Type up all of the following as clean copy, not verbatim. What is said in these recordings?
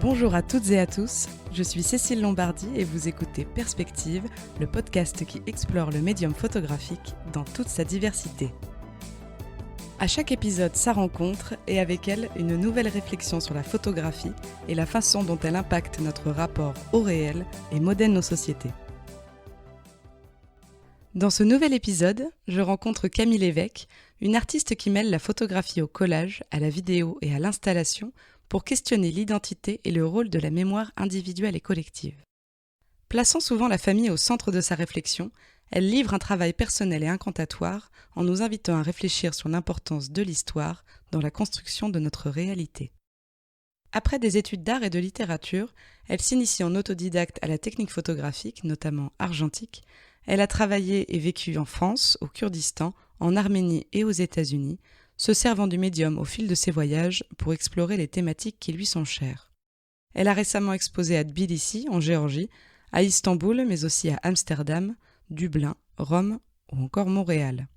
Bonjour à toutes et à tous, je suis Cécile Lombardi et vous écoutez Perspective, le podcast qui explore le médium photographique dans toute sa diversité. À chaque épisode, sa rencontre et avec elle, une nouvelle réflexion sur la photographie et la façon dont elle impacte notre rapport au réel et modèle nos sociétés. Dans ce nouvel épisode, je rencontre Camille Lévesque, une artiste qui mêle la photographie au collage, à la vidéo et à l'installation pour questionner l'identité et le rôle de la mémoire individuelle et collective. Plaçant souvent la famille au centre de sa réflexion, elle livre un travail personnel et incantatoire en nous invitant à réfléchir sur l'importance de l'histoire dans la construction de notre réalité. Après des études d'art et de littérature, elle s'initie en autodidacte à la technique photographique, notamment argentique. Elle a travaillé et vécu en France, au Kurdistan, en Arménie et aux États-Unis, se servant du médium au fil de ses voyages pour explorer les thématiques qui lui sont chères. Elle a récemment exposé à Tbilissi, en Géorgie, à Istanbul, mais aussi à Amsterdam, Dublin, Rome ou encore Montréal.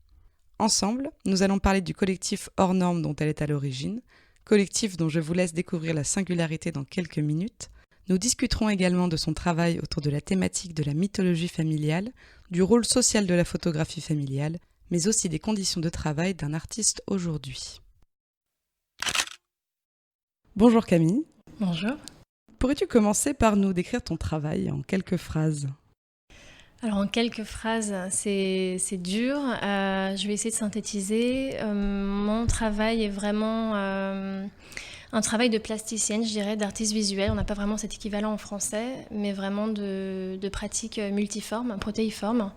Ensemble, nous allons parler du collectif Hors Normes dont elle est à l'origine, collectif dont je vous laisse découvrir la singularité dans quelques minutes. Nous discuterons également de son travail autour de la thématique de la mythologie familiale, du rôle social de la photographie familiale, mais aussi des conditions de travail d'un artiste aujourd'hui. Bonjour Camille. Bonjour. Pourrais-tu commencer par nous décrire ton travail en quelques phrases ? Alors en quelques phrases, c'est dur. Je vais essayer de synthétiser. Mon travail est vraiment un travail de plasticienne, je dirais, d'artiste visuel. On n'a pas vraiment cet équivalent en français, mais vraiment de pratiques multiformes, protéiformes,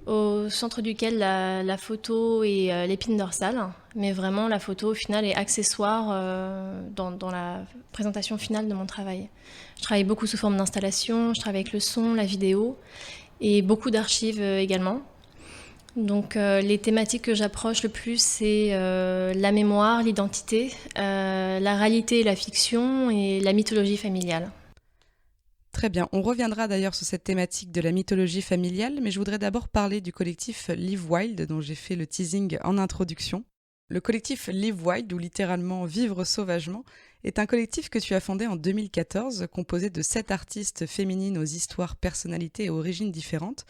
au centre duquel la photo est l'épine dorsale, mais vraiment la photo au final est accessoire dans la présentation finale de mon travail. Je travaille beaucoup sous forme d'installation, je travaille avec le son, la vidéo et beaucoup d'archives également. Donc les thématiques que j'approche le plus, c'est la mémoire, l'identité, la réalité et la fiction et la mythologie familiale. Très bien, on reviendra d'ailleurs sur cette thématique de la mythologie familiale, mais je voudrais d'abord parler du collectif Live Wild dont j'ai fait le teasing en introduction. Le collectif Live Wild, ou littéralement Vivre sauvagement, est un collectif que tu as fondé en 2014, composé de 7 artistes féminines aux histoires, personnalités et origines différentes.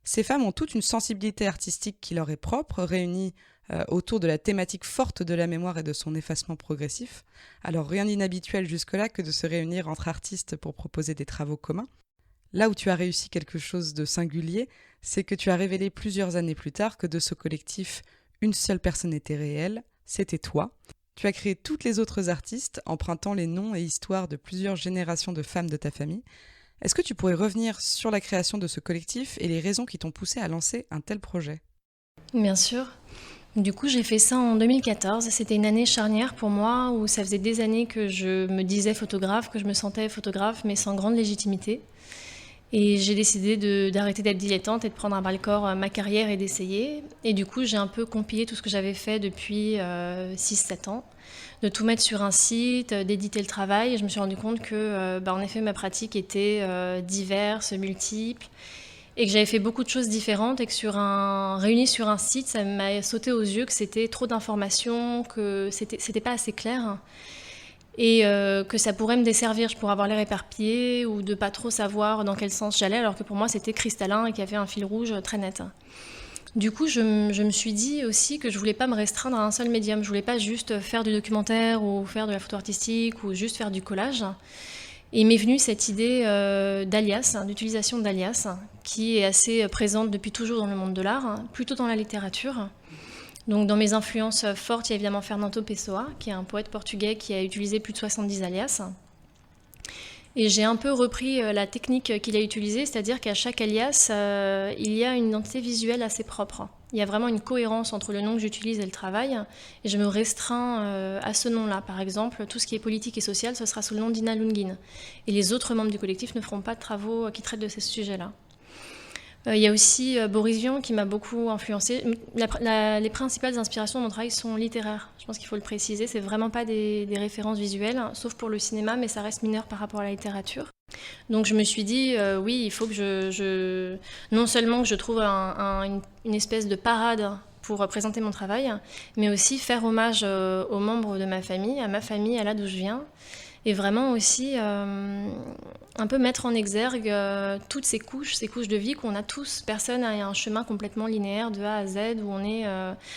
Ces femmes ont toute une sensibilité artistique qui leur est propre, réunie autour de la thématique forte de la mémoire et de son effacement progressif. Alors rien d'inhabituel jusque-là que de se réunir entre artistes pour proposer des travaux communs. Là où tu as réussi quelque chose de singulier, c'est que tu as révélé plusieurs années plus tard que de ce collectif, une seule personne était réelle, c'était toi. Tu as créé toutes les autres artistes, empruntant les noms et histoires de plusieurs générations de femmes de ta famille. Est-ce que tu pourrais revenir sur la création de ce collectif et les raisons qui t'ont poussé à lancer un tel projet ? Bien sûr. Du coup, j'ai fait ça en 2014. C'était une année charnière pour moi où ça faisait des années que je me disais photographe, que je me sentais photographe, mais sans grande légitimité. Et j'ai décidé d'arrêter d'être dilettante et de prendre à bras-le-corps ma carrière et d'essayer. Et du coup, j'ai un peu compilé tout ce que j'avais fait depuis 6-7 ans, de tout mettre sur un site, d'éditer le travail. Et je me suis rendu compte que, en effet, ma pratique était diverse, multiple, et que j'avais fait beaucoup de choses différentes et que réuni sur un site, ça m'a sauté aux yeux que c'était trop d'informations, que c'était pas assez clair. Et que ça pourrait me desservir, je pourrais avoir l'air éparpillée ou de pas trop savoir dans quel sens j'allais, alors que pour moi c'était cristallin et qu'il y avait un fil rouge très net. Du coup, je me suis dit aussi que je voulais pas me restreindre à un seul médium. Je voulais pas juste faire du documentaire ou faire de la photo artistique ou juste faire du collage. Et il m'est venue cette idée d'alias, d'utilisation d'alias, qui est assez présente depuis toujours dans le monde de l'art, plutôt dans la littérature. Donc dans mes influences fortes, il y a évidemment Fernando Pessoa, qui est un poète portugais qui a utilisé plus de 70 alias. Et j'ai un peu repris la technique qu'il a utilisée, c'est-à-dire qu'à chaque alias, il y a une identité visuelle assez propre. Il y a vraiment une cohérence entre le nom que j'utilise et le travail, et je me restreins à ce nom-là. Par exemple, tout ce qui est politique et social, ce sera sous le nom d'Ina Lungin. Et les autres membres du collectif ne feront pas de travaux qui traitent de ces sujets-là. Il y a aussi Boris Vian qui m'a beaucoup influencée. Les principales inspirations de mon travail sont littéraires. Je pense qu'il faut le préciser, c'est vraiment pas des références visuelles, sauf pour le cinéma, mais ça reste mineur par rapport à la littérature. Donc je me suis dit, oui, il faut que non seulement que je trouve une espèce de parade pour présenter mon travail, mais aussi faire hommage aux membres de ma famille, à ma famille, à là d'où je viens, et vraiment aussi un peu mettre en exergue toutes ces couches de vie qu'on a tous. Personne n'a un chemin complètement linéaire de A à Z où on est...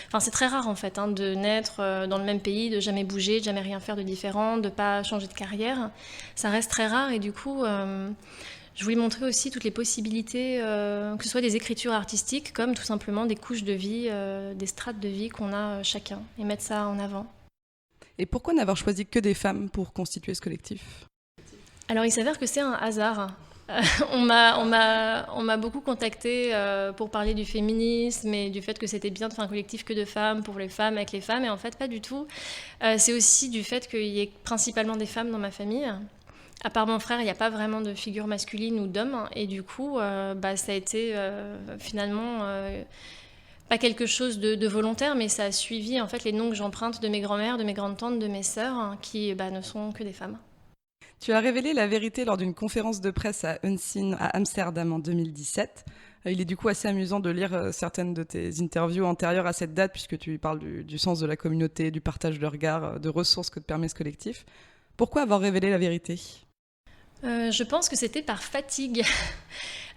Enfin, c'est très rare en fait de naître dans le même pays, de jamais bouger, de jamais rien faire de différent, de pas changer de carrière. Ça reste très rare et du coup... je voulais montrer aussi toutes les possibilités, que ce soit des écritures artistiques, comme tout simplement des couches de vie, des strates de vie qu'on a chacun, et mettre ça en avant. Et pourquoi n'avoir choisi que des femmes pour constituer ce collectif ? Alors il s'avère que c'est un hasard. On m'a beaucoup contacté pour parler du féminisme et du fait que c'était bien de faire un collectif que de femmes, pour les femmes, avec les femmes, et en fait pas du tout. C'est aussi du fait qu'il y ait principalement des femmes dans ma famille. À part mon frère, il n'y a pas vraiment de figure masculine ou d'homme. Et du coup, ça a été finalement pas quelque chose de volontaire, mais ça a suivi en fait les noms que j'emprunte de mes grand-mères, de mes grandes-tantes, de mes sœurs, qui ne sont que des femmes. Tu as révélé la vérité lors d'une conférence de presse à Unseen à Amsterdam en 2017. Il est du coup assez amusant de lire certaines de tes interviews antérieures à cette date, puisque tu parles du sens de la communauté, du partage de regards, de ressources que te permet ce collectif. Pourquoi avoir révélé la vérité ? Je pense que c'était par fatigue.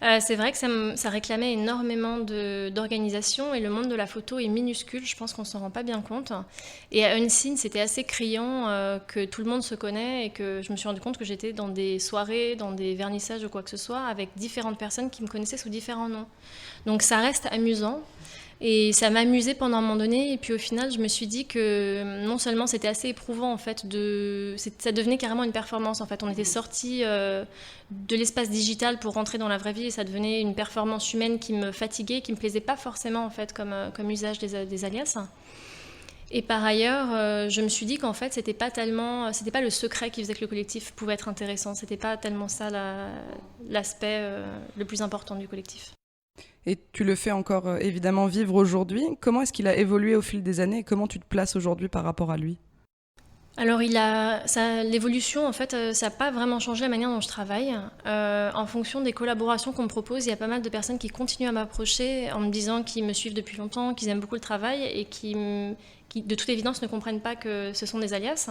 C'est vrai que ça réclamait énormément d'organisation et le monde de la photo est minuscule, je pense qu'on s'en rend pas bien compte. Et à Unseen, c'était assez criant que tout le monde se connaît et que je me suis rendu compte que j'étais dans des soirées, dans des vernissages ou quoi que ce soit, avec différentes personnes qui me connaissaient sous différents noms. Donc ça reste amusant. Et ça m'amusait pendant un moment donné, et puis au final, je me suis dit que non seulement c'était assez éprouvant en fait, ça devenait carrément une performance en fait. On était sortis de l'espace digital pour rentrer dans la vraie vie, et ça devenait une performance humaine qui me fatiguait, qui me plaisait pas forcément en fait comme usage des alias. Et par ailleurs, je me suis dit qu'en fait, c'était pas le secret qui faisait que le collectif pouvait être intéressant. C'était pas tellement ça l'aspect le plus important du collectif. Et tu le fais encore évidemment vivre aujourd'hui. Comment est-ce qu'il a évolué au fil des années et comment tu te places aujourd'hui par rapport à lui ? Alors l'évolution, en fait, ça n'a pas vraiment changé la manière dont je travaille. En fonction des collaborations qu'on me propose, il y a pas mal de personnes qui continuent à m'approcher en me disant qu'ils me suivent depuis longtemps, qu'ils aiment beaucoup le travail et qui, de toute évidence, ne comprennent pas que ce sont des alias.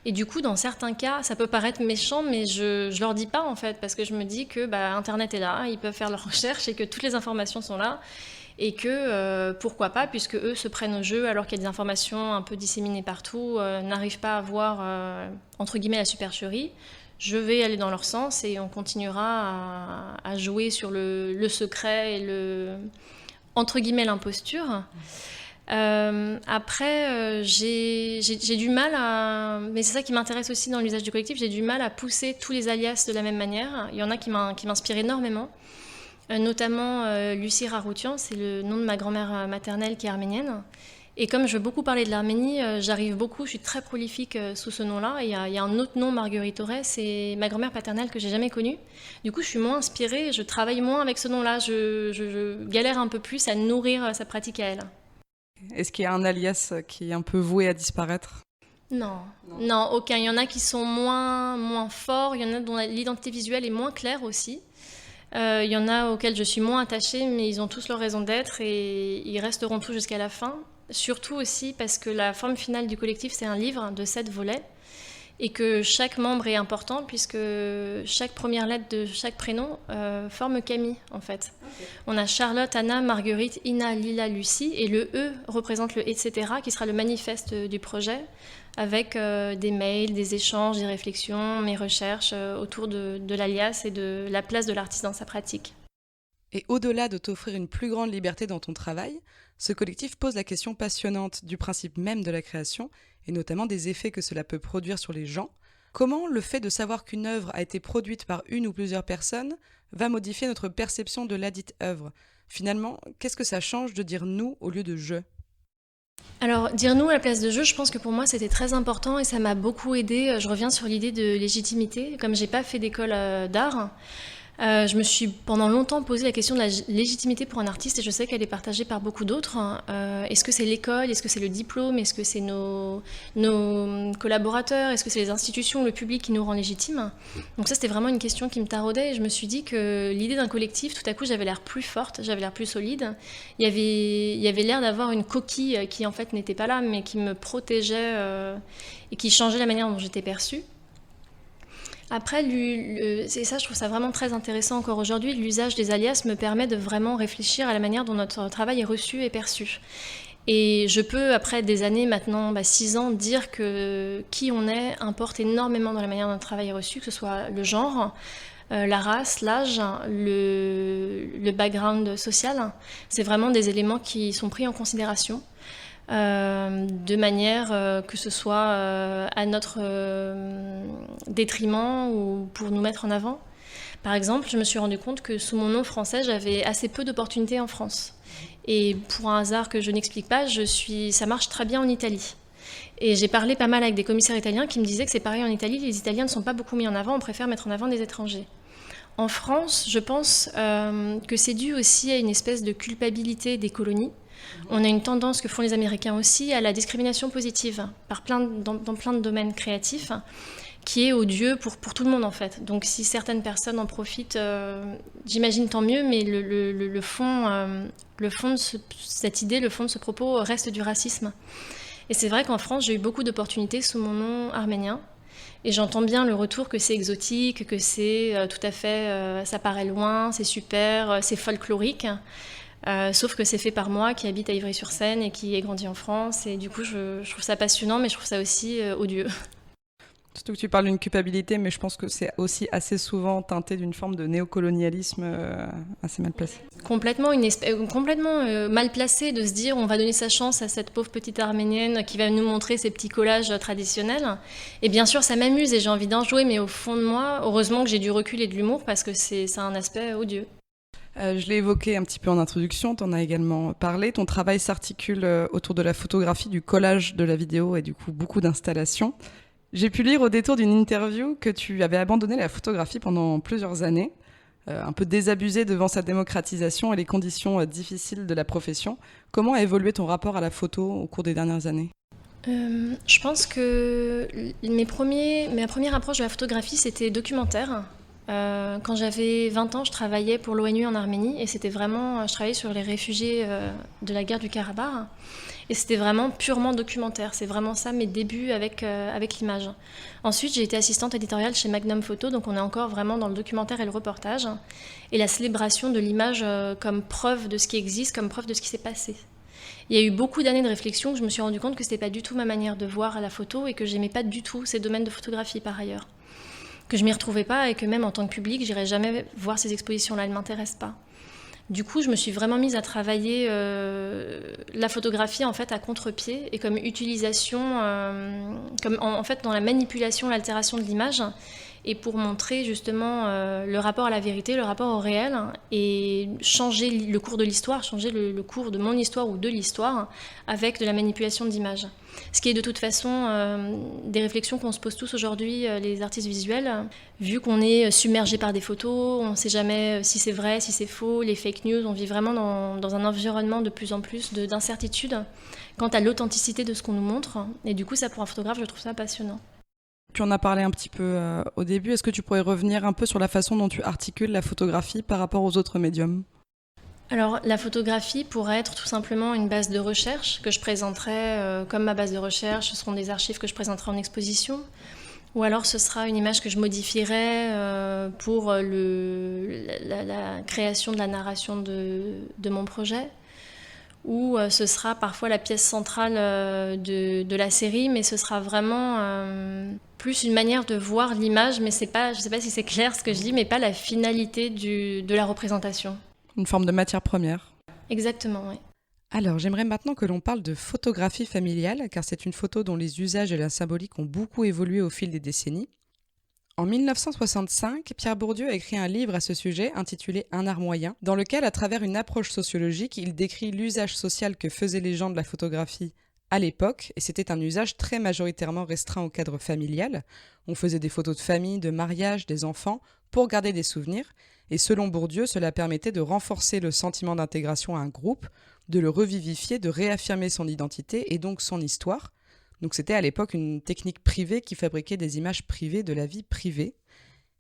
Et du coup, dans certains cas, ça peut paraître méchant, mais je leur dis pas, en fait, parce que je me dis que Internet est là, ils peuvent faire leurs recherches et que toutes les informations sont là. Et que pourquoi pas, puisque eux se prennent au jeu alors qu'il y a des informations un peu disséminées partout, n'arrivent pas à voir entre guillemets la supercherie, je vais aller dans leur sens et on continuera à jouer sur le secret et entre guillemets l'imposture. Après, j'ai du mal mais c'est ça qui m'intéresse aussi dans l'usage du collectif, j'ai du mal à pousser tous les alias de la même manière. Il y en a qui m'inspirent énormément. Notamment Lucie Raroutian, c'est le nom de ma grand-mère maternelle qui est arménienne. Et comme je veux beaucoup parler de l'Arménie, je suis très prolifique sous ce nom-là. Il y a un autre nom, Marguerite Aurès, c'est ma grand-mère paternelle que j'ai jamais connue. Du coup, je suis moins inspirée, je travaille moins avec ce nom-là, je galère un peu plus à nourrir sa pratique à elle. Est-ce qu'il y a un alias qui est un peu voué à disparaître ? Non, aucun. Il y en a qui sont moins forts, il y en a dont l'identité visuelle est moins claire aussi. Il y en a auxquels je suis moins attachée, mais ils ont tous leur raison d'être et ils resteront tous jusqu'à la fin. Surtout aussi parce que la forme finale du collectif, c'est un livre de 7 volets et que chaque membre est important puisque chaque première lettre de chaque prénom forme Camille, en fait. Okay. On a Charlotte, Anna, Marguerite, Ina, Lila, Lucie et le E représente le etc. qui sera le manifeste du projet avec des mails, des échanges, des réflexions, mes recherches autour de l'alias et de la place de l'artiste dans sa pratique. Et au-delà de t'offrir une plus grande liberté dans ton travail, ce collectif pose la question passionnante du principe même de la création et notamment des effets que cela peut produire sur les gens. Comment le fait de savoir qu'une œuvre a été produite par une ou plusieurs personnes va modifier notre perception de ladite œuvre ? Finalement, qu'est-ce que ça change de dire « nous » au lieu de « je » ? Alors, dire nous à la place de je pense que pour moi c'était très important et ça m'a beaucoup aidée. Je reviens sur l'idée de légitimité. Comme j'ai pas fait d'école d'art, je me suis pendant longtemps posé la question de la légitimité pour un artiste et je sais qu'elle est partagée par beaucoup d'autres. Est-ce que c'est l'école ? Est-ce que c'est le diplôme ? Est-ce que c'est nos collaborateurs ? Est-ce que c'est les institutions, le public qui nous rend légitimes ? Donc ça, c'était vraiment une question qui me taraudait et je me suis dit que l'idée d'un collectif, tout à coup, j'avais l'air plus forte, j'avais l'air plus solide. Il y avait l'air d'avoir une coquille qui, en fait, n'était pas là, mais qui me protégeait et qui changeait la manière dont j'étais perçue. Après, c'est ça, je trouve ça vraiment très intéressant encore aujourd'hui. L'usage des alias me permet de vraiment réfléchir à la manière dont notre travail est reçu et perçu. Et je peux, après des années maintenant, 6 ans, dire que qui on est importe énormément dans la manière dont notre travail est reçu, que ce soit le genre, la race, l'âge, le background social. C'est vraiment des éléments qui sont pris en considération. De manière que ce soit à notre détriment ou pour nous mettre en avant. Par exemple, je me suis rendu compte que sous mon nom français, j'avais assez peu d'opportunités en France. Et pour un hasard que je n'explique pas, ça marche très bien en Italie. Et j'ai parlé pas mal avec des commissaires italiens qui me disaient que c'est pareil en Italie, les Italiens ne sont pas beaucoup mis en avant, on préfère mettre en avant des étrangers. En France, je pense que c'est dû aussi à une espèce de culpabilité des colonies. On a une tendance que font les Américains aussi à la discrimination positive dans plein de domaines créatifs, qui est odieux pour tout le monde en fait. Donc si certaines personnes en profitent, j'imagine tant mieux, mais le fond de cette idée, le fond de ce propos reste du racisme. Et c'est vrai qu'en France, j'ai eu beaucoup d'opportunités sous mon nom arménien. Et j'entends bien le retour que c'est exotique, que c'est tout à fait, ça paraît loin, c'est super, c'est folklorique. Sauf que c'est fait par moi qui habite à Ivry-sur-Seine et qui ai grandi en France. Et du coup, je trouve ça passionnant, mais je trouve ça aussi odieux. Surtout que tu parles d'une culpabilité, mais je pense que c'est aussi assez souvent teinté d'une forme de néocolonialisme assez mal placé. Complètement, mal placé de se dire on va donner sa chance à cette pauvre petite arménienne qui va nous montrer ses petits collages traditionnels. Et bien sûr, ça m'amuse et j'ai envie d'en jouer, mais au fond de moi, heureusement que j'ai du recul et de l'humour parce que ça a un aspect odieux. Je l'ai évoqué un petit peu en introduction, tu en as également parlé. Ton travail s'articule autour de la photographie, du collage, de la vidéo et du coup beaucoup d'installations. J'ai pu lire au détour d'une interview que tu avais abandonné la photographie pendant plusieurs années, un peu désabusé devant sa démocratisation et les conditions difficiles de la profession. Comment a évolué ton rapport à la photo au cours des dernières années ? Je pense que ma première approche de la photographie, c'était documentaire. Quand j'avais 20 ans, je travaillais pour l'ONU en Arménie et je travaillais sur les réfugiés de la guerre du Karabakh. Et c'était vraiment purement documentaire. C'est vraiment ça mes débuts avec l'image. Ensuite, j'ai été assistante éditoriale chez Magnum Photo, donc on est encore vraiment dans le documentaire et le reportage. Et la célébration de l'image comme preuve de ce qui existe, comme preuve de ce qui s'est passé. Il y a eu beaucoup d'années de réflexion que je me suis rendu compte que c'était pas du tout ma manière de voir la photo et que j'aimais pas du tout ces domaines de photographie par ailleurs. Que je m'y retrouvais pas et que même en tant que public, j'irais jamais voir ces expositions-là, elles m'intéressent pas. Du coup, je me suis vraiment mise à travailler la photographie en fait à contre-pied et comme utilisation, en fait dans la manipulation, l'altération de l'image et pour montrer justement le rapport à la vérité, le rapport au réel et changer le cours de l'histoire, changer le cours de mon histoire ou de l'histoire avec de la manipulation d'image. Ce qui est de toute façon des réflexions qu'on se pose tous aujourd'hui, les artistes visuels, vu qu'on est submergé par des photos, on ne sait jamais si c'est vrai, si c'est faux, les fake news, on vit vraiment dans un environnement de plus en plus d'incertitude quant à l'authenticité de ce qu'on nous montre. Et du coup, ça pour un photographe, je trouve ça passionnant. Tu en as parlé un petit peu au début. Est-ce que tu pourrais revenir un peu sur la façon dont tu articules la photographie par rapport aux autres médiums ? Alors, la photographie pourrait être tout simplement une base de recherche que je présenterai comme ma base de recherche. Ce seront des archives que je présenterai en exposition. Ou alors, ce sera une image que je modifierai pour la création de la narration de mon projet. Ou ce sera parfois la pièce centrale de la série, mais ce sera vraiment plus une manière de voir l'image, mais je ne sais pas si c'est clair ce que je dis, mais pas la finalité de la représentation. Une forme de matière première. Exactement, oui. Alors, j'aimerais maintenant que l'on parle de photographie familiale, car c'est une photo dont les usages et la symbolique ont beaucoup évolué au fil des décennies. En 1965, Pierre Bourdieu a écrit un livre à ce sujet intitulé « Un art moyen », dans lequel, à travers une approche sociologique, il décrit l'usage social que faisaient les gens de la photographie à l'époque, et c'était un usage très majoritairement restreint au cadre familial. On faisait des photos de famille, de mariage, des enfants, pour garder des souvenirs, et selon Bourdieu, cela permettait de renforcer le sentiment d'intégration à un groupe, de le revivifier, de réaffirmer son identité et donc son histoire. Donc c'était à l'époque une technique privée qui fabriquait des images privées de la vie privée.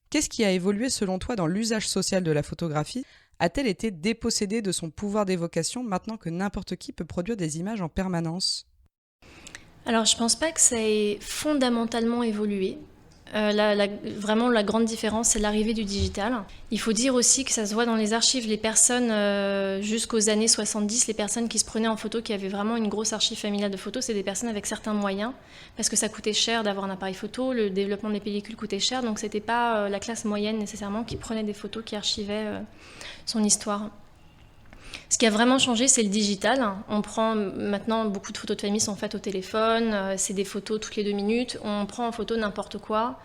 Qu'est-ce qui a évolué selon toi dans l'usage social de la photographie ? A-t-elle été dépossédée de son pouvoir d'évocation maintenant que n'importe qui peut produire des images en permanence ? Alors je pense pas que ça ait fondamentalement évolué. Vraiment, la grande différence, c'est l'arrivée du digital. Il faut dire aussi que ça se voit dans les archives. Les personnes, jusqu'aux années 70, les personnes qui se prenaient en photo, qui avaient vraiment une grosse archive familiale de photos, c'est des personnes avec certains moyens, parce que ça coûtait cher d'avoir un appareil photo, le développement des pellicules coûtait cher, donc c'était pas la classe moyenne nécessairement qui prenait des photos, qui archivait son histoire. Ce qui a vraiment changé, c'est le digital. On prend maintenant, beaucoup de photos de famille sont faites au téléphone, c'est des photos toutes les 2 minutes, on prend en photo n'importe quoi,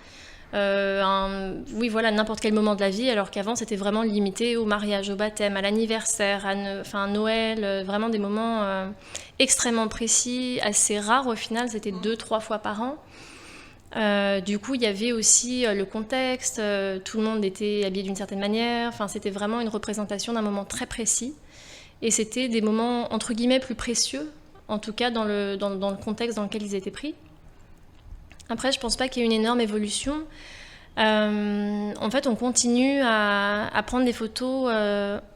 n'importe quel moment de la vie, alors qu'avant c'était vraiment limité au mariage, au baptême, à l'anniversaire, à Noël, vraiment des moments extrêmement précis, assez rares au final, c'était 2-3 fois par an. Du coup, il y avait aussi le contexte, tout le monde était habillé d'une certaine manière, c'était vraiment une représentation d'un moment très précis. Et c'était des moments, entre guillemets, plus précieux, en tout cas dans le contexte dans lequel ils étaient pris. Après, je ne pense pas qu'il y ait une énorme évolution. En fait, on continue à prendre des photos,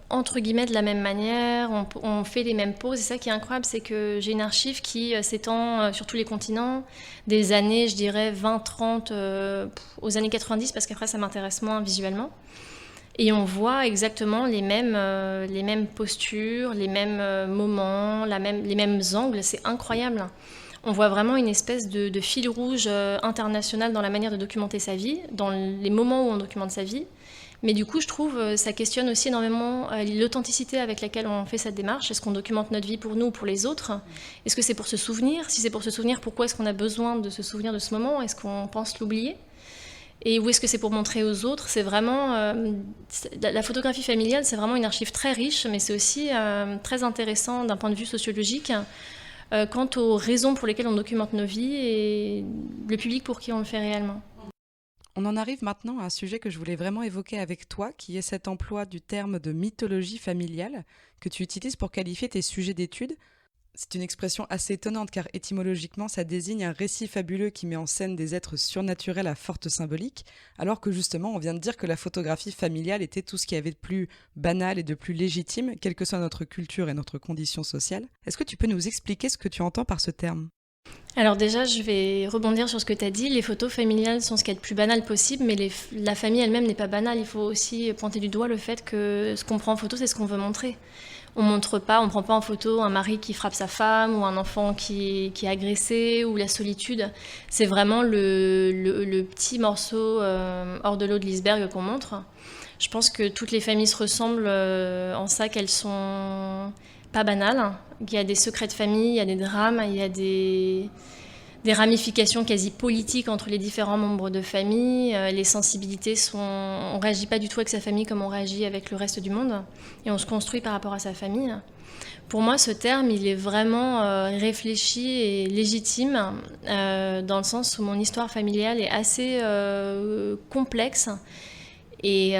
entre guillemets, de la même manière. On fait les mêmes poses. Et ça qui est incroyable, c'est que j'ai une archive qui s'étend sur tous les continents, des années, je dirais, 20-30, aux années 90, parce qu'après, ça m'intéresse moins visuellement. Et on voit exactement les mêmes postures, les mêmes moments, les mêmes angles. C'est incroyable. On voit vraiment une espèce de fil rouge international dans la manière de documenter sa vie, dans les moments où on documente sa vie. Mais du coup, je trouve ça questionne aussi énormément l'authenticité avec laquelle on fait cette démarche. Est-ce qu'on documente notre vie pour nous ou pour les autres ? Est-ce que c'est pour se souvenir ? Si c'est pour se souvenir, pourquoi est-ce qu'on a besoin de se souvenir de ce moment ? Est-ce qu'on pense l'oublier ? Et où est-ce que c'est pour montrer aux autres ? C'est vraiment la photographie familiale, c'est vraiment une archive très riche, mais c'est aussi très intéressant d'un point de vue sociologique quant aux raisons pour lesquelles on documente nos vies et le public pour qui on le fait réellement. On en arrive maintenant à un sujet que je voulais vraiment évoquer avec toi, qui est cet emploi du terme de mythologie familiale que tu utilises pour qualifier tes sujets d'études. C'est une expression assez étonnante car étymologiquement ça désigne un récit fabuleux qui met en scène des êtres surnaturels à forte symbolique, alors que justement on vient de dire que la photographie familiale était tout ce qu'il y avait de plus banal et de plus légitime, quelle que soit notre culture et notre condition sociale. Est-ce que tu peux nous expliquer ce que tu entends par ce terme ? Alors déjà, je vais rebondir sur ce que tu as dit. Les photos familiales sont ce qu'il y a de plus banal possible, mais la famille elle-même n'est pas banale. Il faut aussi pointer du doigt le fait que ce qu'on prend en photo, c'est ce qu'on veut montrer. On ne prend pas en photo un mari qui frappe sa femme ou un enfant qui est agressé ou la solitude. C'est vraiment le petit morceau hors de l'eau de l'iceberg qu'on montre. Je pense que toutes les familles se ressemblent en ça qu'elles sont pas banales. Il y a des secrets de famille, il y a des drames, il y a des ramifications quasi politiques entre les différents membres de famille. Les sensibilités on réagit pas du tout avec sa famille comme on réagit avec le reste du monde. Et on se construit par rapport à sa famille. Pour moi, ce terme, il est vraiment réfléchi et légitime dans le sens où mon histoire familiale est assez complexe et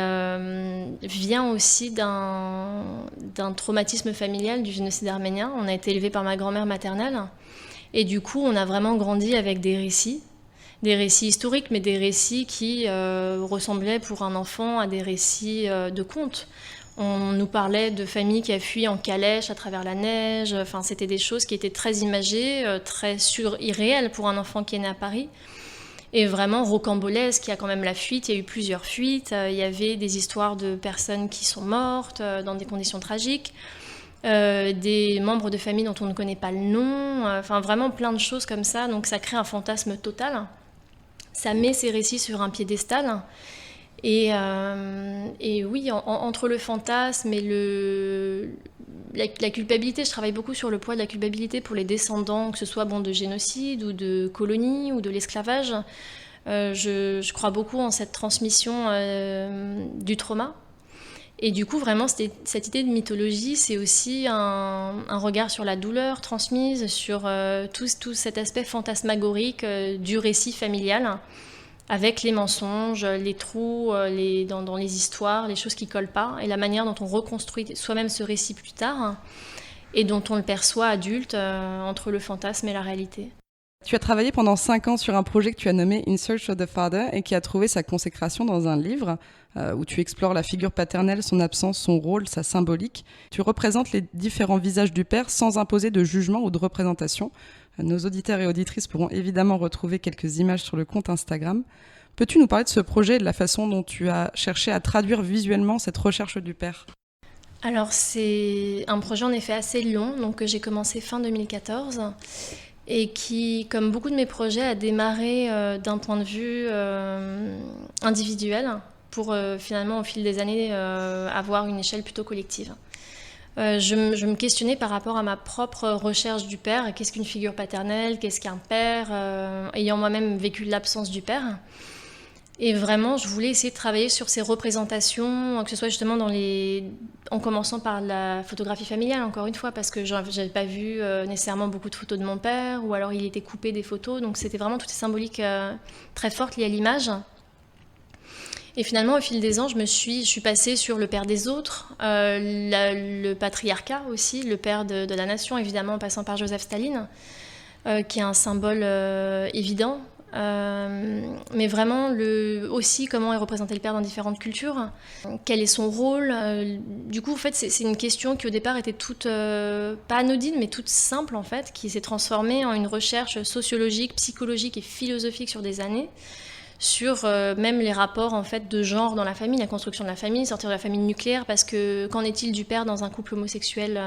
vient aussi d'un traumatisme familial du génocide arménien. On a été élevé par ma grand-mère maternelle. Et du coup, on a vraiment grandi avec des récits historiques, mais des récits qui ressemblaient pour un enfant à des récits de contes. On nous parlait de familles qui a fui en calèche à travers la neige. Enfin, c'était des choses qui étaient très imagées, très irréelles pour un enfant qui est né à Paris. Et vraiment rocambolesque, il y a quand même la fuite, il y a eu plusieurs fuites. Il y avait des histoires de personnes qui sont mortes dans des conditions tragiques. Des membres de famille dont on ne connaît pas le nom, vraiment plein de choses comme ça, donc ça crée un fantasme total. Ça met ces récits sur un piédestal, et oui, entre le fantasme et la culpabilité, je travaille beaucoup sur le poids de la culpabilité pour les descendants, que ce soit de génocide ou de colonie ou de l'esclavage. Je crois beaucoup en cette transmission du trauma. Et du coup, vraiment, cette idée de mythologie, c'est aussi un regard sur la douleur transmise, sur tout cet aspect fantasmagorique du récit familial, avec les mensonges, les trous dans les histoires, les choses qui ne collent pas, et la manière dont on reconstruit soi-même ce récit plus tard, et dont on le perçoit adulte entre le fantasme et la réalité. Tu as travaillé pendant 5 ans sur un projet que tu as nommé In Search of the Father et qui a trouvé sa consécration dans un livre où tu explores la figure paternelle, son absence, son rôle, sa symbolique. Tu représentes les différents visages du père sans imposer de jugement ou de représentation. Nos auditeurs et auditrices pourront évidemment retrouver quelques images sur le compte Instagram. Peux-tu nous parler de ce projet et de la façon dont tu as cherché à traduire visuellement cette recherche du père ? Alors c'est un projet en effet assez long, donc que j'ai commencé fin 2014 et qui, comme beaucoup de mes projets, a démarré d'un point de vue individuel pour finalement au fil des années avoir une échelle plutôt collective. Je me questionnais par rapport à ma propre recherche du père. Qu'est-ce qu'une figure paternelle? Qu'est-ce qu'un père? Ayant moi-même vécu l'absence du père. Et vraiment, je voulais essayer de travailler sur ces représentations, que ce soit justement en commençant par la photographie familiale, encore une fois, parce que je n'avais pas vu nécessairement beaucoup de photos de mon père, ou alors il était coupé des photos. Donc c'était vraiment toutes ces symboliques très fortes liées à l'image. Et finalement, au fil des ans, je suis passée sur le père des autres, le patriarcat aussi, le père de la nation, évidemment, en passant par Joseph Staline, qui est un symbole évident. Mais vraiment, aussi, comment est représenté le père dans différentes cultures, quel est son rôle. Du coup, en fait, c'est une question qui, au départ, était toute, pas anodine, mais toute simple, en fait, qui s'est transformée en une recherche sociologique, psychologique et philosophique sur des années, sur même les rapports en fait de genre dans la famille, la construction de la famille, sortir de la famille nucléaire, parce que qu'en est-il du père dans un couple homosexuel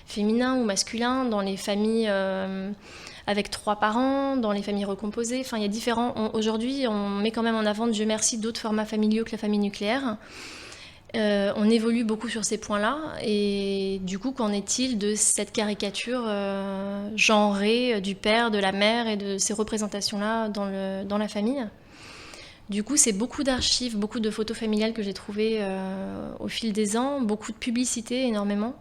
féminin ou masculin, dans les familles avec 3 parents, dans les familles recomposées, enfin il y a différents. Aujourd'hui, on met quand même en avant, Dieu merci, d'autres formats familiaux que la famille nucléaire. On évolue beaucoup sur ces points-là, et du coup, qu'en est-il de cette caricature genrée du père, de la mère et de ces représentations-là dans la famille ? Du coup, c'est beaucoup d'archives, beaucoup de photos familiales que j'ai trouvées au fil des ans, beaucoup de publicités, énormément.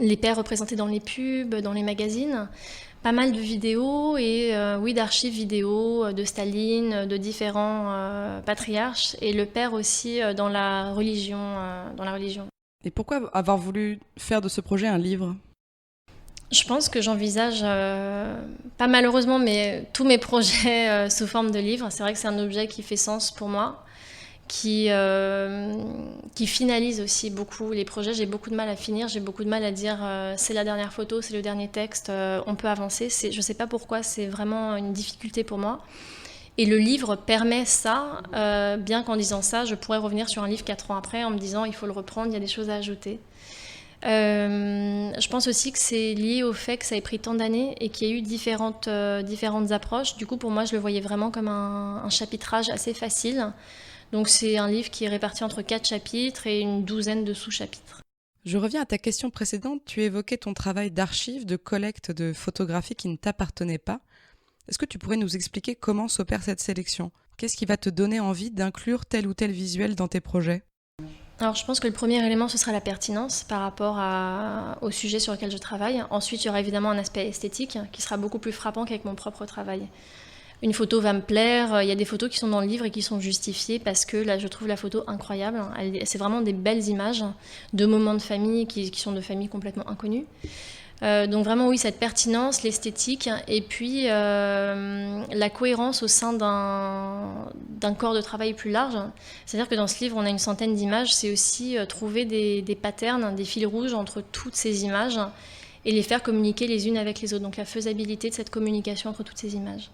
Les pères représentés dans les pubs, dans les magazines, pas mal de vidéos et oui, d'archives vidéo de Staline, de différents patriarches, et le père aussi dans la religion. Et pourquoi avoir voulu faire de ce projet un livre ? Je pense que j'envisage, pas malheureusement, mais tous mes projets sous forme de livre. C'est vrai que c'est un objet qui fait sens pour moi, qui finalise aussi beaucoup les projets. J'ai beaucoup de mal à finir, j'ai beaucoup de mal à dire c'est la dernière photo, c'est le dernier texte, on peut avancer. Je ne sais pas pourquoi, c'est vraiment une difficulté pour moi. Et le livre permet ça, bien qu'en disant ça, je pourrais revenir sur un livre 4 ans après en me disant il faut le reprendre, il y a des choses à ajouter. Je pense aussi que c'est lié au fait que ça ait pris tant d'années et qu'il y a eu différentes approches. Du coup, pour moi, je le voyais vraiment comme un chapitrage assez facile. Donc c'est un livre qui est réparti entre 4 chapitres et une douzaine de sous-chapitres. Je reviens à ta question précédente. Tu évoquais ton travail d'archive, de collecte de photographies qui ne t'appartenaient pas. Est-ce que tu pourrais nous expliquer comment s'opère cette sélection ? Qu'est-ce qui va te donner envie d'inclure tel ou tel visuel dans tes projets ? Alors je pense que le premier élément, ce sera la pertinence par rapport au sujet sur lequel je travaille. Ensuite, il y aura évidemment un aspect esthétique qui sera beaucoup plus frappant qu'avec mon propre travail. Une photo va me plaire, il y a des photos qui sont dans le livre et qui sont justifiées parce que là, je trouve la photo incroyable. C'est vraiment des belles images de moments de famille qui sont de familles complètement inconnues. Donc vraiment oui, cette pertinence, l'esthétique et puis la cohérence au sein d'un corps de travail plus large. C'est-à-dire que dans ce livre, on a une centaine d'images, c'est aussi trouver des patterns, des fils rouges entre toutes ces images et les faire communiquer les unes avec les autres. Donc la faisabilité de cette communication entre toutes ces images.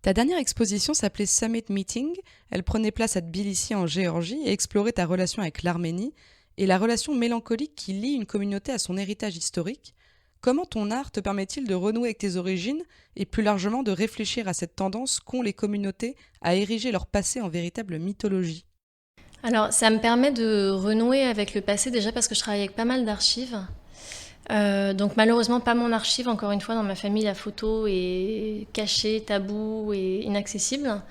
Ta dernière exposition s'appelait Summit Meeting. Elle prenait place à Tbilissi en Géorgie et explorait ta relation avec l'Arménie et la relation mélancolique qui lie une communauté à son héritage historique. Comment ton art te permet-il de renouer avec tes origines et plus largement de réfléchir à cette tendance qu'ont les communautés à ériger leur passé en véritable mythologie ? Alors ça me permet de renouer avec le passé déjà parce que je travaille avec pas mal d'archives. Donc malheureusement pas mon archive, encore une fois dans ma famille la photo est cachée, taboue et inaccessible,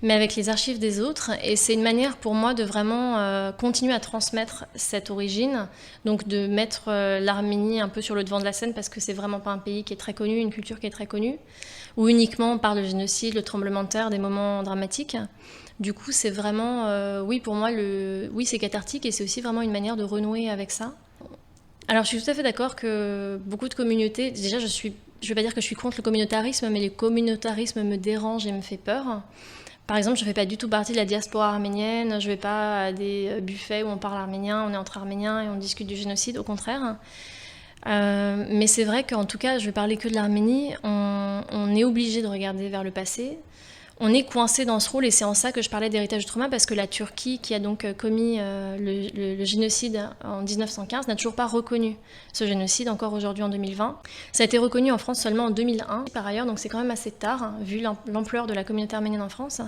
mais avec les archives des autres, et c'est une manière pour moi de vraiment continuer à transmettre cette origine, donc de mettre l'Arménie un peu sur le devant de la scène parce que c'est vraiment pas un pays qui est très connu, une culture qui est très connue, où uniquement on parle de génocide, le tremblement de terre, des moments dramatiques. Du coup c'est vraiment, oui pour moi oui c'est cathartique et c'est aussi vraiment une manière de renouer avec ça. Alors, je suis tout à fait d'accord que beaucoup de communautés... Déjà, je ne vais pas dire que je suis contre le communautarisme, mais le communautarisme me dérange et me fait peur. Par exemple, je ne fais pas du tout partie de la diaspora arménienne, je ne vais pas à des buffets où on parle arménien, on est entre arméniens et on discute du génocide, au contraire. Mais c'est vrai qu'en tout cas, je vais parler que de l'Arménie, on est obligé de regarder vers le passé. On est coincé dans ce rôle et c'est en ça que je parlais d'héritage du trauma parce que la Turquie, qui a donc commis le génocide en 1915, n'a toujours pas reconnu ce génocide encore aujourd'hui en 2020. Ça a été reconnu en France seulement en 2001 par ailleurs, donc c'est quand même assez tard hein, vu l'ampleur de la communauté arménienne en France.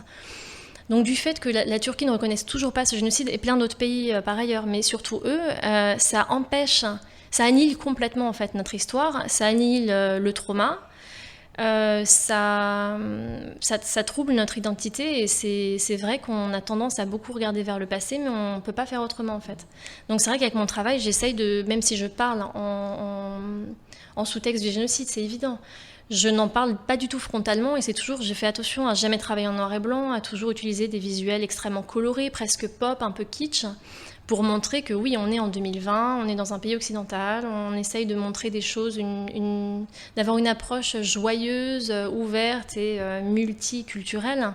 Donc du fait que la Turquie ne reconnaisse toujours pas ce génocide et plein d'autres pays par ailleurs, mais surtout eux, ça empêche, ça annihile complètement en fait notre histoire, ça annihile le trauma. Ça trouble notre identité et c'est vrai qu'on a tendance à beaucoup regarder vers le passé mais on ne peut pas faire autrement en fait. Donc c'est vrai qu'avec mon travail j'essaye de, même si je parle en sous-texte du génocide, c'est évident, je n'en parle pas du tout frontalement et c'est toujours, j'ai fait attention à jamais travailler en noir et blanc, à toujours utiliser des visuels extrêmement colorés, presque pop, un peu kitsch, pour montrer que oui, on est en 2020, on est dans un pays occidental, on essaye de montrer des choses, d'avoir une approche joyeuse, ouverte et multiculturelle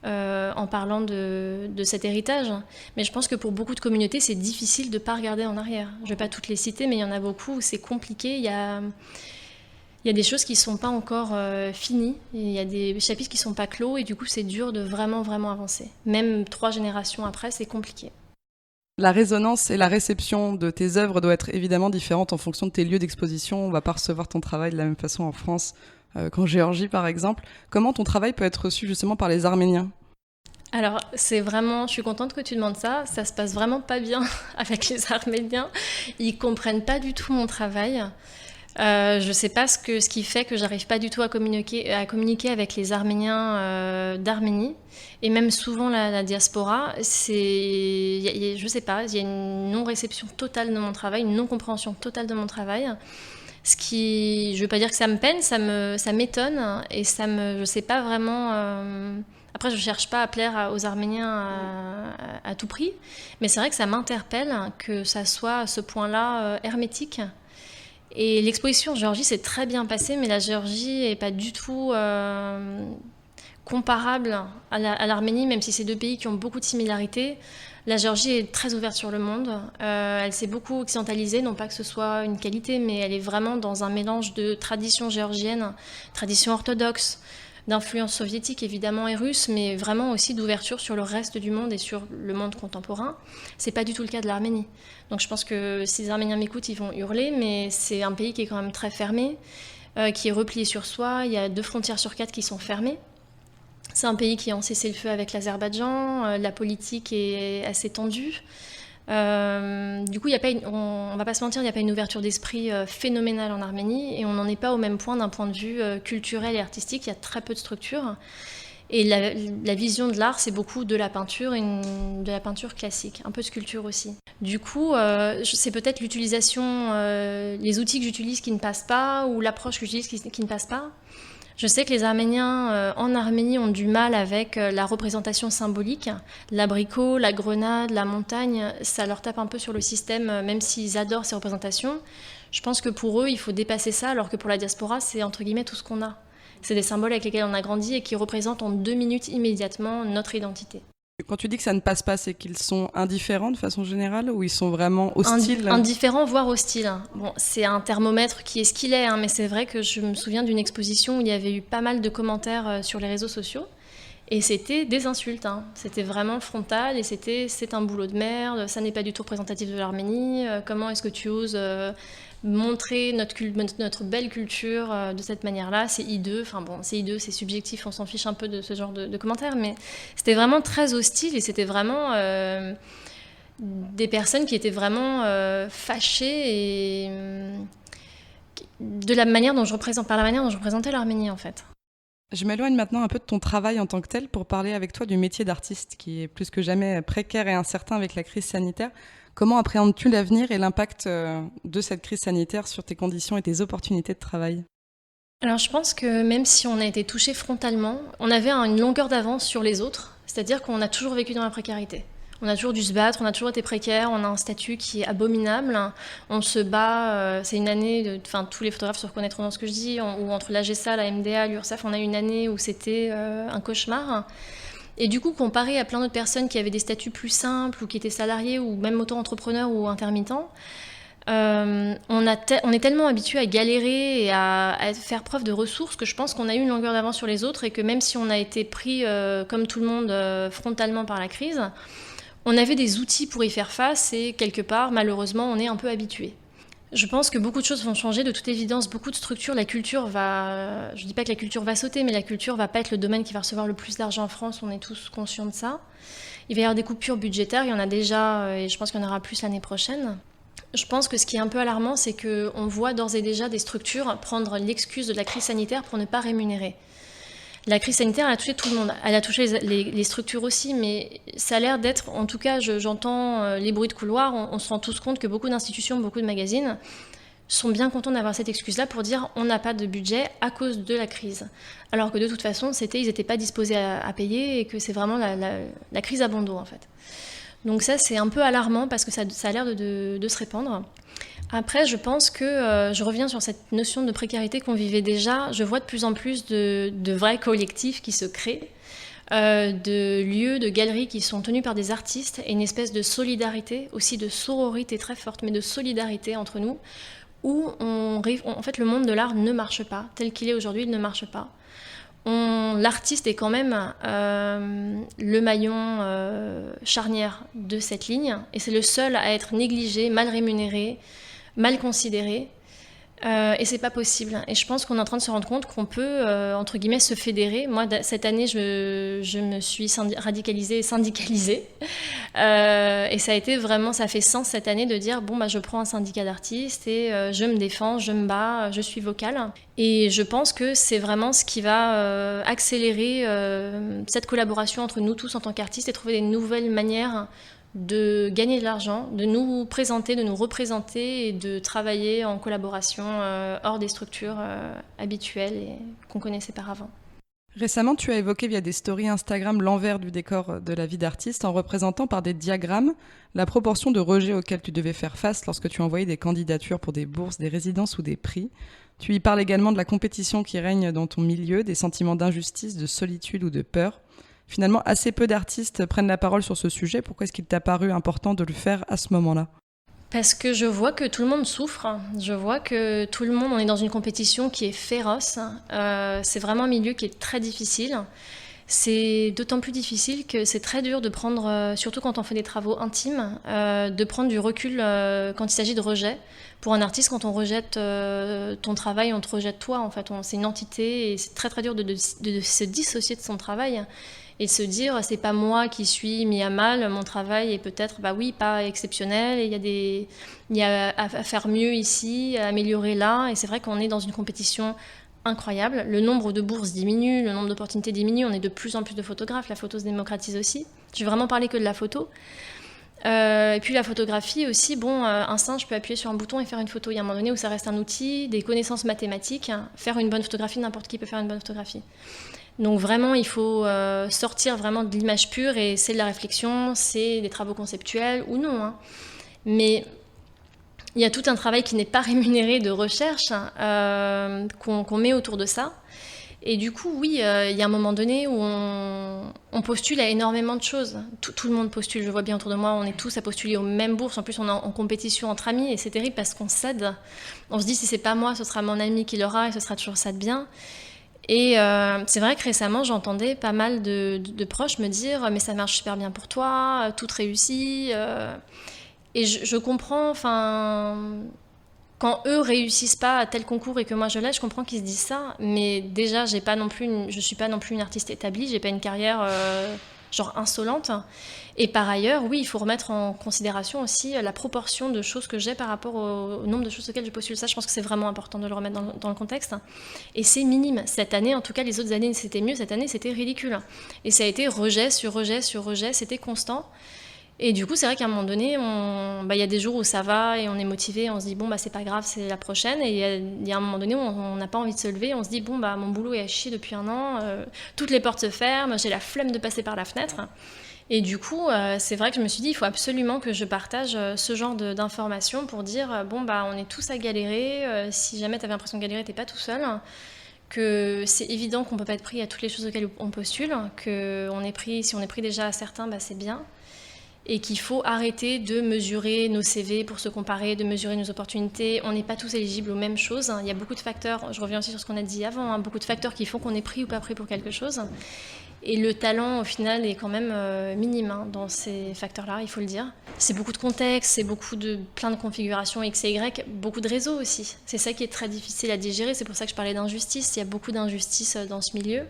en parlant de cet héritage. Mais je pense que pour beaucoup de communautés, c'est difficile de ne pas regarder en arrière. Je ne vais pas toutes les citer, mais il y en a beaucoup où c'est compliqué. Il y a des choses qui ne sont pas encore finies, il y a des chapitres qui ne sont pas clos et du coup c'est dur de vraiment, vraiment avancer. Même 3 générations après, c'est compliqué. La résonance et la réception de tes œuvres doit être évidemment différente en fonction de tes lieux d'exposition. On ne va pas recevoir ton travail de la même façon en France qu'en Géorgie, par exemple. Comment ton travail peut être reçu justement par les Arméniens ? Alors, c'est vraiment, je suis contente que tu demandes ça. Ça se passe vraiment pas bien avec les Arméniens. Ils comprennent pas du tout mon travail. Je sais pas ce qui fait que j'arrive pas du tout à communiquer avec les Arméniens d'Arménie et même souvent la diaspora. Je sais pas, il y a une non-réception totale de mon travail, une non-compréhension totale de mon travail. Ce qui, je veux pas dire que ça me peine, ça m'étonne et je sais pas vraiment. Après, je cherche pas à plaire aux Arméniens à tout prix, mais c'est vrai que ça m'interpelle que ça soit à ce point-là hermétique. Et l'exposition en Géorgie s'est très bien passée, mais la Géorgie n'est pas du tout comparable à l'Arménie, même si c'est 2 pays qui ont beaucoup de similarités. La Géorgie est très ouverte sur le monde. Elle s'est beaucoup occidentalisée, non pas que ce soit une qualité, mais elle est vraiment dans un mélange de tradition géorgienne, tradition orthodoxe, d'influence soviétique évidemment et russe, mais vraiment aussi d'ouverture sur le reste du monde et sur le monde contemporain. C'est pas du tout le cas de l'Arménie. Donc je pense que si les Arméniens m'écoutent, ils vont hurler, mais c'est un pays qui est quand même très fermé, qui est replié sur soi. Il y a 2 frontières sur 4 qui sont fermées. C'est un pays qui a cessé le feu avec l'Azerbaïdjan, la politique est assez tendue. Du coup, on va pas se mentir, il n'y a pas une ouverture d'esprit phénoménale en Arménie et on n'en est pas au même point d'un point de vue culturel et artistique. Il y a très peu de structures et la vision de l'art, c'est beaucoup de la peinture et de la peinture classique, un peu de sculpture aussi. Du coup, c'est peut-être l'utilisation, les outils que j'utilise qui ne passent pas ou l'approche que j'utilise qui ne passe pas. Je sais que les Arméniens en Arménie ont du mal avec la représentation symbolique. L'abricot, la grenade, la montagne, ça leur tape un peu sur le système, même s'ils adorent ces représentations. Je pense que pour eux, il faut dépasser ça, alors que pour la diaspora, c'est entre guillemets tout ce qu'on a. C'est des symboles avec lesquels on a grandi et qui représentent en 2 minutes immédiatement notre identité. Quand tu dis que ça ne passe pas, c'est qu'ils sont indifférents de façon générale ou ils sont vraiment hostiles ? Indifférents, voire hostiles. Bon, c'est un thermomètre qui est ce qu'il est, hein, mais c'est vrai que je me souviens d'une exposition où il y avait eu pas mal de commentaires sur les réseaux sociaux et c'était des insultes. Hein. C'était vraiment frontal et c'est un boulot de merde, ça n'est pas du tout représentatif de l'Arménie, comment est-ce que tu oses montrer notre belle culture de cette manière-là, c'est hideux, enfin bon, c'est hideux, c'est subjectif, on s'en fiche un peu de ce genre de commentaires, mais c'était vraiment très hostile et c'était vraiment des personnes qui étaient vraiment fâchées et par la manière dont je représentais l'Arménie en fait. Je m'éloigne maintenant un peu de ton travail en tant que tel pour parler avec toi du métier d'artiste qui est plus que jamais précaire et incertain avec la crise sanitaire. Comment appréhendes-tu l'avenir et l'impact de cette crise sanitaire sur tes conditions et tes opportunités de travail ? Alors je pense que même si on a été touché frontalement, on avait une longueur d'avance sur les autres, c'est-à-dire qu'on a toujours vécu dans la précarité. On a toujours dû se battre, on a toujours été précaire, on a un statut qui est abominable, on se bat, c'est une année, tous les photographes se reconnaîtront dans ce que je dis, où entre l'AGSA, la MDA, l'URSSAF, on a eu une année où c'était un cauchemar. Et du coup, comparé à plein d'autres personnes qui avaient des statuts plus simples ou qui étaient salariés ou même auto-entrepreneurs ou intermittents, On est tellement habitué à galérer et à faire preuve de ressources que je pense qu'on a eu une longueur d'avance sur les autres et que même si on a été pris, comme tout le monde, frontalement par la crise, on avait des outils pour y faire face et quelque part, malheureusement, on est un peu habitué. Je pense que beaucoup de choses vont changer, de toute évidence, beaucoup de structures. La culture va... Je ne dis pas que la culture va sauter, mais la culture va pas être le domaine qui va recevoir le plus d'argent en France, on est tous conscients de ça. Il va y avoir des coupures budgétaires, il y en a déjà, et je pense qu'il y en aura plus l'année prochaine. Je pense que ce qui est un peu alarmant, c'est qu'on voit d'ores et déjà des structures prendre l'excuse de la crise sanitaire pour ne pas rémunérer. La crise sanitaire, elle a touché tout le monde. Elle a touché les structures aussi, mais ça a l'air d'être, en tout cas, j'entends les bruits de couloir, on se rend tous compte que beaucoup d'institutions, beaucoup de magazines sont bien contents d'avoir cette excuse-là pour dire on n'a pas de budget à cause de la crise. Alors que de toute façon, ils n'étaient pas disposés à payer et que c'est vraiment la crise à bon dos, en fait. Donc ça, c'est un peu alarmant parce que ça a l'air de se répandre. Après, je pense que je reviens sur cette notion de précarité qu'on vivait déjà. Je vois de plus en plus de vrais collectifs qui se créent, de lieux, de galeries qui sont tenus par des artistes et une espèce de solidarité, aussi de sororité très forte, mais de solidarité entre nous, où en fait, le monde de l'art ne marche pas. Tel qu'il est aujourd'hui, il ne marche pas. L'artiste est quand même le maillon charnière de cette ligne et c'est le seul à être négligé, mal rémunéré, mal considéré et c'est pas possible. Et je pense qu'on est en train de se rendre compte qu'on peut, entre guillemets, se fédérer. Moi, cette année, je me suis radicalisée et syndicalisée. Et ça a été vraiment, ça fait sens cette année de dire, bon, bah, je prends un syndicat d'artistes et je me défends, je me bats, je suis vocale. Et je pense que c'est vraiment ce qui va accélérer cette collaboration entre nous tous en tant qu'artistes et trouver des nouvelles manières de gagner de l'argent, de nous présenter, de nous représenter et de travailler en collaboration hors des structures habituelles et qu'on connaissait par avant. Récemment, tu as évoqué via des stories Instagram l'envers du décor de la vie d'artiste en représentant par des diagrammes la proportion de rejets auxquels tu devais faire face lorsque tu envoyais des candidatures pour des bourses, des résidences ou des prix. Tu y parles également de la compétition qui règne dans ton milieu, des sentiments d'injustice, de solitude ou de peur. Finalement, assez peu d'artistes prennent la parole sur ce sujet. Pourquoi est-ce qu'il t'a paru important de le faire à ce moment-là ? Parce que je vois que tout le monde souffre. Je vois que tout le monde, on est dans une compétition qui est féroce. C'est vraiment un milieu qui est très difficile. C'est d'autant plus difficile que c'est très dur de prendre, surtout quand on fait des travaux intimes, de prendre du recul quand il s'agit de rejet. Pour un artiste, quand on rejette ton travail, on te rejette toi. En fait, c'est une entité et c'est très très dur de se dissocier de son travail. Et de se dire, c'est pas moi qui suis mis à mal, mon travail est peut-être, bah oui, pas exceptionnel, et il y a à faire mieux ici, à améliorer là, et c'est vrai qu'on est dans une compétition incroyable. Le nombre de bourses diminue, le nombre d'opportunités diminue, on est de plus en plus de photographes, la photo se démocratise aussi. Je vais vraiment parler que de la photo. Et puis la photographie aussi, bon, un singe peut appuyer sur un bouton et faire une photo. Il y a un moment donné où ça reste un outil, des connaissances mathématiques. Faire une bonne photographie, n'importe qui peut faire une bonne photographie. Donc vraiment, il faut sortir vraiment de l'image pure et c'est de la réflexion, c'est des travaux conceptuels ou non. Hein. Mais il y a tout un travail qui n'est pas rémunéré de recherche qu'on met autour de ça. Et du coup, oui, il y a un moment donné où on postule à énormément de choses. Tout le monde postule, je vois bien autour de moi, on est tous à postuler aux mêmes bourses. En plus, on est en compétition entre amis et c'est terrible parce qu'on cède. On se dit, si c'est pas moi, ce sera mon ami qui l'aura et ce sera toujours ça de bien. Et c'est vrai que récemment, j'entendais pas mal de proches me dire « mais ça marche super bien pour toi, tout réussit ». Et je comprends, enfin, quand eux réussissent pas à tel concours et que moi je l'ai, je comprends qu'ils se disent ça. Mais déjà, je suis pas non plus une artiste établie, j'ai pas une carrière genre insolente. Et par ailleurs, oui, il faut remettre en considération aussi la proportion de choses que j'ai par rapport au nombre de choses auxquelles je postule. Ça, je pense que c'est vraiment important de le remettre dans le contexte. Et c'est minime. Cette année, en tout cas, les autres années, c'était mieux. Cette année, c'était ridicule. Et ça a été rejet sur rejet sur rejet. C'était constant. Et du coup, c'est vrai qu'à un moment donné, il y a des jours où ça va et on est motivé. On se dit, bon, c'est pas grave, c'est la prochaine. Et il y a un moment donné où on n'a pas envie de se lever. On se dit, bon, mon boulot est à chier depuis un an. Toutes les portes se ferment. J'ai la flemme de passer par la fenêtre. Et du coup, c'est vrai que je me suis dit, il faut absolument que je partage ce genre d'informations pour dire, on est tous à galérer. Si jamais tu avais l'impression de galérer, t'es pas tout seul. Que c'est évident qu'on peut pas être pris à toutes les choses auxquelles on postule. Que si on est pris déjà à certains, c'est bien. et qu'il faut arrêter de mesurer nos CV pour se comparer, de mesurer nos opportunités. On n'est pas tous éligibles aux mêmes choses. Il y a beaucoup de facteurs, je reviens aussi sur ce qu'on a dit avant, beaucoup de facteurs qui font qu'on est pris ou pas pris pour quelque chose. Et le talent, au final, est quand même minime dans ces facteurs-là, il faut le dire. C'est beaucoup de contexte, c'est plein de configurations X et Y, beaucoup de réseaux aussi. C'est ça qui est très difficile à digérer, c'est pour ça que je parlais d'injustice. Il y a beaucoup d'injustices dans ce milieu.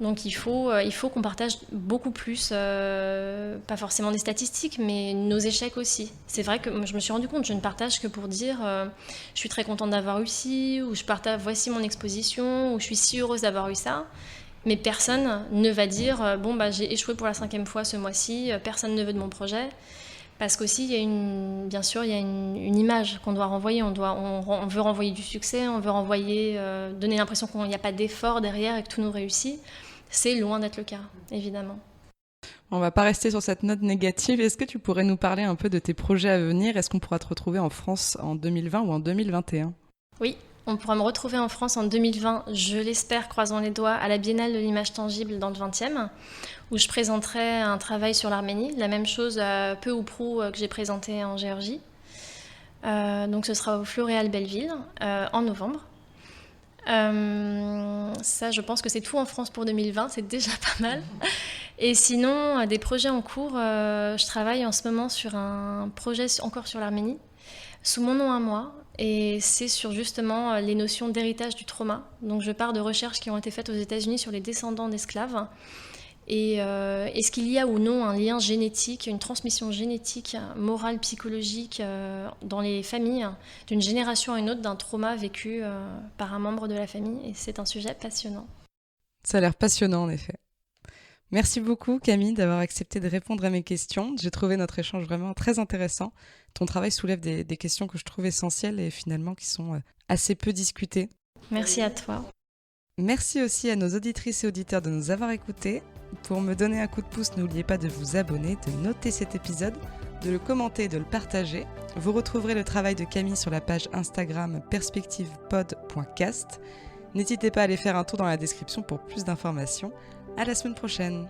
Donc il faut qu'on partage beaucoup plus, pas forcément des statistiques, mais nos échecs aussi. C'est vrai que je me suis rendu compte, je ne partage que pour dire je suis très contente d'avoir réussi, ou je partage voici mon exposition, ou je suis si heureuse d'avoir eu ça. Mais personne ne va dire j'ai échoué pour la 5e fois ce mois-ci, personne ne veut de mon projet. Parce qu'aussi, bien sûr, il y a une image qu'on doit renvoyer. On veut renvoyer du succès, on veut donner l'impression qu'il n'y a pas d'effort derrière et que tout nous réussit. C'est loin d'être le cas, évidemment. On ne va pas rester sur cette note négative. Est-ce que tu pourrais nous parler un peu de tes projets à venir ? Est-ce qu'on pourra te retrouver en France en 2020 ou en 2021 ? Oui, on pourra me retrouver en France en 2020, je l'espère, croisons les doigts, à la Biennale de l'image tangible dans le 20e, où je présenterai un travail sur l'Arménie, la même chose peu ou prou que j'ai présenté en Géorgie. Donc ce sera au Floréal Belleville en novembre. Ça, je pense que c'est tout en France pour 2020, c'est déjà pas mal. Et sinon, des projets en cours, je travaille en ce moment sur un projet encore sur l'Arménie, sous mon nom à moi, et c'est sur justement les notions d'héritage du trauma. Donc je pars de recherches qui ont été faites aux États-Unis sur les descendants d'esclaves. Et est-ce qu'il y a ou non un lien génétique, une transmission génétique, morale, psychologique dans les familles, d'une génération à une autre, d'un trauma vécu par un membre de la famille ? Et c'est un sujet passionnant. Ça a l'air passionnant en effet. Merci beaucoup Camille d'avoir accepté de répondre à mes questions. J'ai trouvé notre échange vraiment très intéressant. Ton travail soulève des questions que je trouve essentielles et finalement qui sont assez peu discutées. Merci à toi. Merci aussi à nos auditrices et auditeurs de nous avoir écoutés. Pour me donner un coup de pouce, n'oubliez pas de vous abonner, de noter cet épisode, de le commenter et de le partager. Vous retrouverez le travail de Camille sur la page Instagram perspectivepod.cast. N'hésitez pas à aller faire un tour dans la description pour plus d'informations. À la semaine prochaine.